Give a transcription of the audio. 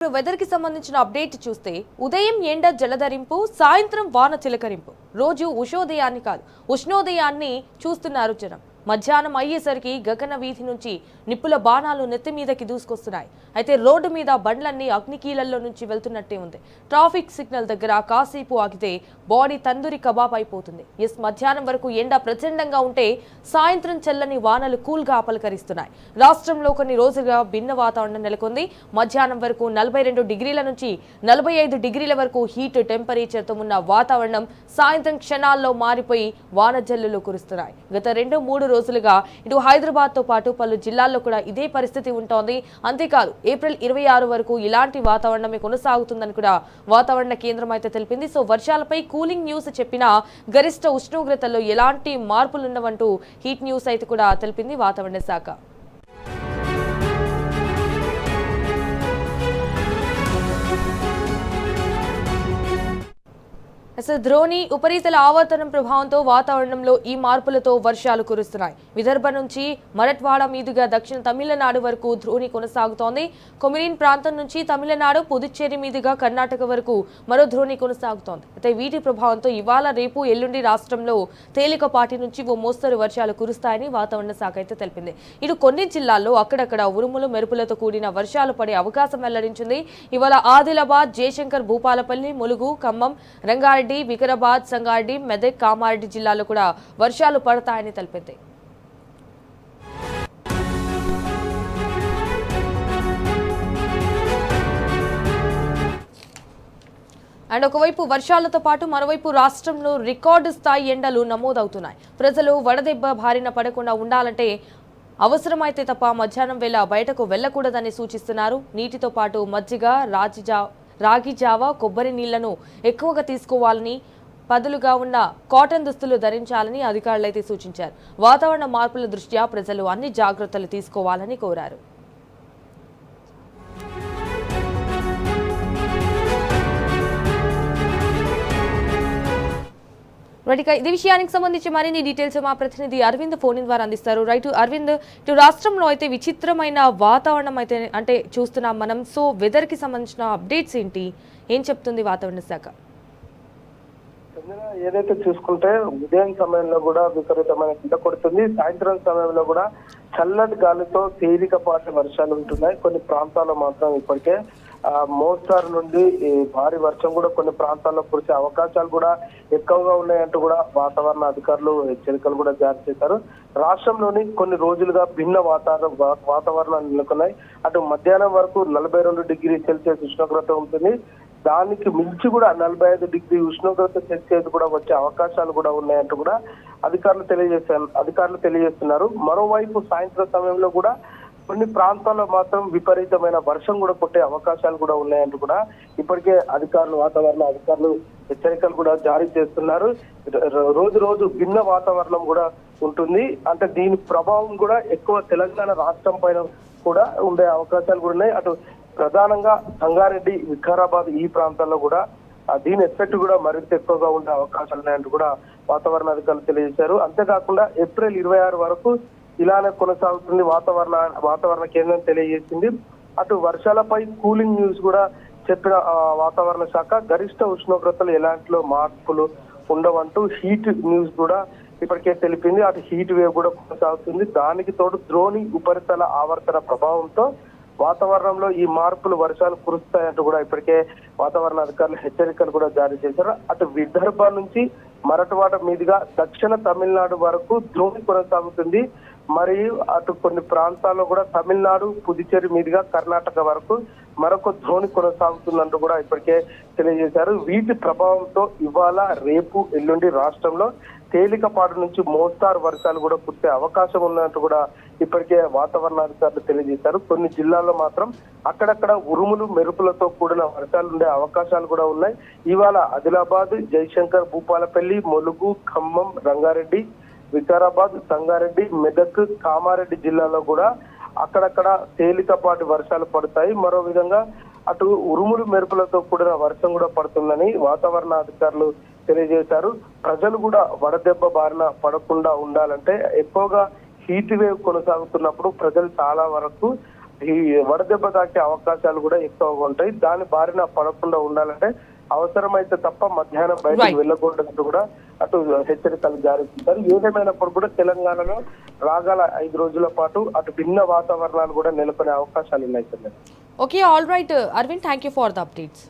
Weather కి సంబంధించిన update చూస్తే ఉదయం ఎండ జలధరింపు సాయంత్రం వాన చిలకరింపు రోజు ఉషోదయాన్ని కాదు ఉష్ణోదయాన్ని చూస్తున్నారు జనం మధ్యాహ్నం అయ్యేసరికి గగన వీధి నుంచి నిప్పుల బాణాలు నెత్తి మీదకి దూసుకొస్తున్నాయి అయితే రోడ్డు మీద బండ్లన్నీ అగ్నికీలల్లో నుంచి వెళ్తున్నట్టే ఉంది ట్రాఫిక్ సిగ్నల్ దగ్గర కాసేపు ఆగితే బాడీ తందూరి కబాబ్ అయిపోతుంది మధ్యాహ్నం వరకు ఎండ ప్రచండంగా ఉంటే సాయంత్రం చల్లని వానలు కూల్గా పలకరిస్తున్నాయి రాష్ట్రంలో కొన్ని రోజులుగా భిన్న వాతావరణం నెలకొంది మధ్యాహ్నం వరకు 42 డిగ్రీల నుంచి 45 డిగ్రీల వరకు హీట్ టెంపరేచర్తో ఉన్న వాతావరణం సాయంత్రం క్షణాల్లో మారిపోయి వాన జల్లులు కురుస్తున్నాయి గత 2-3 రోజులుగా ఇటు హైదరాబాద్ తో పాటు పలు జిల్లాల్లో కూడా ఇదే పరిస్థితి ఉంటోంది అంతేకాదు ఏప్రిల్ 26 వరకు ఇలాంటి వాతావరణమే కొనసాగుతుందని కూడా వాతావరణ కేంద్రం అయితే తెలిపింది సో వర్షాలపై కూలింగ్ న్యూస్ చెప్పినా గరిష్ట ఉష్ణోగ్రతల్లో ఎలాంటి మార్పులు ఉండవంటూ హీట్ న్యూస్ అయితే కూడా తెలిపింది వాతావరణ శాఖ ద్రోణి ఉపరితల ఆవర్తనం ప్రభావంతో వాతావరణంలో ఈ మార్పులతో వర్షాలు కురుస్తున్నాయి విదర్భ నుంచి మరట్వాడ మీదుగా దక్షిణ తమిళనాడు వరకు ద్రోణి కొనసాగుతోంది కొమిరిన్ ప్రాంతం నుంచి తమిళనాడు పుదుచ్చేరి మీదుగా కర్ణాటక వరకు మరో ద్రోణి కొనసాగుతోంది అయితే వీటి ప్రభావంతో ఇవాళ రేపు ఎల్లుండి రాష్ట్రంలో తేలికపాటి నుంచి ఓ మోస్తరు వర్షాలు కురుస్తాయని వాతావరణ శాఖ అయితే తెలిపింది ఇటు కొన్ని జిల్లాల్లో అక్కడక్కడ ఉరుములు మెరుపులతో కూడిన వర్షాలు పడే అవకాశం వెల్లడించింది ఇవాళ ఆదిలాబాద్ జయశంకర్ భూపాలపల్లి ములుగు ఖమ్మం రంగారెడ్డి వికారాబాద్ సంగారెడ్డి మెదక్ కామారెడ్డి జిల్లాలో కూడా వర్షాలు పడతాయని తెలిపింది అండ్ ఒకవైపు వర్షాలతో పాటు మరోవైపు రాష్ట్రంలో రికార్డు స్థాయి ఎండలు నమోదవుతున్నాయి ప్రజలు వడదెబ్బ బారిన పడకుండా ఉండాలంటే అవసరమైతే తప్ప మధ్యాహ్నం వేళ బయటకు వెళ్లకూడదని సూచిస్తున్నారు నీటితో పాటు మజ్జిగ రాగి జావ కొబ్బరి నీళ్లను ఎక్కువగా తీసుకోవాలని పదులుగా ఉన్న కాటన్ దుస్తులు ధరించాలని అధికారులు అయితే సూచించారు వాతావరణ మార్పుల దృష్ట్యా ప్రజలు అన్ని జాగ్రత్తలు తీసుకోవాలని కోరారు ఇది విషయానికి సంబంధించి మరిన్ని డీటెయిల్స్ మా ప్రతినిధి అరవింద్ ఫోన్ ద్వారా అందిస్తారు రైట్ అరవింద్ ఇటు రాష్ట్రంలో అయితే విచిత్రమైన వాతావరణం అయితే అంటే చూస్తున్నాం మనం సో వెదర్ కి సంబంధించిన అప్డేట్స్ ఏంటి ఏం చెప్తుంది వాతావరణ శాఖ ఏదైతే చూసుకుంటే ఉదయం సమయంలో కూడా విపరీతమైన ఎండ కొడుతుంది సాయంత్రం సమయంలో కూడా చల్లటి గాలితో తేలికపాటి వర్షాలు ఉంటున్నాయి కొన్ని ప్రాంతాల్లో మాత్రం ఇప్పటికే మోస్తారు నుండి భారీ వర్షం కూడా కొన్ని ప్రాంతాల్లో కురిసే అవకాశాలు కూడా ఎక్కువగా ఉన్నాయంటూ కూడా వాతావరణ అధికారులు హెచ్చరికలు కూడా జారీ చేశారు రాష్ట్రంలోని కొన్ని రోజులుగా భిన్న వాతావరణాలు నెలకొన్నాయి అటు మధ్యాహ్నం వరకు 42 డిగ్రీ సెల్సియస్ ఉష్ణోగ్రత ఉంటుంది దానికి మించి కూడా 45 డిగ్రీ ఉష్ణోగ్రత సెల్సియస్ కూడా వచ్చే అవకాశాలు కూడా ఉన్నాయంటూ కూడా అధికారులు తెలియజేస్తున్నారు మరోవైపు సాయంత్రం సమయంలో కూడా కొన్ని ప్రాంతాల్లో మాత్రం విపరీతమైన వర్షం కూడా కొట్టే అవకాశాలు కూడా ఉన్నాయంటూ కూడా ఇప్పటికే వాతావరణ అధికారులు హెచ్చరికలు కూడా జారీ చేస్తున్నారు రోజు భిన్న వాతావరణం కూడా ఉంటుంది అంటే దీని ప్రభావం కూడా ఎక్కువ తెలంగాణ రాష్ట్రం పైన కూడా ఉండే అవకాశాలు కూడా ఉన్నాయి అటు ప్రధానంగా సంగారెడ్డి వికారాబాద్ ఈ ప్రాంతాల్లో కూడా దీని ఎఫెక్ట్ కూడా మరింత ఎక్కువగా ఉండే అవకాశాలు ఉన్నాయంటూ కూడా వాతావరణ అధికారులు తెలియజేశారు అంతేకాకుండా ఏప్రిల్ 26 వరకు ఇలానే కొనసాగుతుంది వాతావరణ కేంద్రం తెలియజేసింది అటు వర్షాలపై కూలింగ్ న్యూస్ కూడా చెప్పిన వాతావరణ శాఖ గరిష్ట ఉష్ణోగ్రతలు ఎలాంటిలో మార్పులు ఉండవంటూ హీట్ న్యూస్ కూడా ఇప్పటికే తెలిపింది అటు హీట్ వేవ్ కూడా కొనసాగుతుంది దానికి తోడు ద్రోణి ఉపరితల ఆవర్తన ప్రభావంతో వాతావరణంలో ఈ మార్పులు వర్షాలు కురుస్తాయంటూ కూడా ఇప్పటికే వాతావరణ అధికారులు హెచ్చరికలు కూడా జారీ చేశారు అటు విదర్భ నుంచి మరట్వాడ మీదుగా దక్షిణ తమిళనాడు వరకు ద్రోణి కొనసాగుతుంది మరియు అటు కొన్ని ప్రాంతాల్లో కూడా తమిళనాడు పుదుచ్చేరి మీదుగా కర్ణాటక వరకు మరొక ద్రోణి కొనసాగుతుందంటూ కూడా ఇప్పటికే తెలియజేశారు వీటి ప్రభావంతో ఇవాళ రేపు ఎల్లుండి రాష్ట్రంలో తేలికపాటి నుంచి మోస్తారు వర్షాలు కూడా కురిసే అవకాశం ఉన్నట్టు కూడా ఇప్పటికే వాతావరణ అధికారులు తెలియజేశారు కొన్ని జిల్లాల్లో మాత్రం అక్కడక్కడ ఉరుములు మెరుపులతో కూడిన వర్షాలు ఉండే అవకాశాలు కూడా ఉన్నాయి ఇవాళ ఆదిలాబాద్ జయశంకర్ భూపాలపల్లి ములుగు ఖమ్మం రంగారెడ్డి వికారాబాద్ సంగారెడ్డి మెదక్ కామారెడ్డి జిల్లాలో కూడా అక్కడక్కడ తేలికపాటి వర్షాలు పడతాయి మరో విధంగా అటు ఉరుములు మెరుపులతో కూడిన వర్షం కూడా పడుతుందని వాతావరణ అధికారులు తెలియజేశారు ప్రజలు కూడా వడదెబ్బ బారిన పడకుండా ఉండాలంటే ఎక్కువగా హీట్ వేవ్ కొనసాగుతున్నప్పుడు ప్రజలు చాలా వరకు ఈ వడదెబ్బ తాకే అవకాశాలు కూడా ఎక్కువగా ఉంటాయి. దాని బారిన పడకుండా ఉండాలంటే అవసరమైతే తప్ప మధ్యాహ్నం బయటకు Right. వెళ్ళకూడదంటూ కూడా అటు హెచ్చరికలు జారీ చేశారు. ఏదేమైనప్పుడు కూడా తెలంగాణలో రాగల 5 రోజుల పాటు అటు భిన్న వాతావరణాలు కూడా నెలకొనే అవకాశాలు ఉన్నాయి. Okay, all right Aravind, thank you for the updates.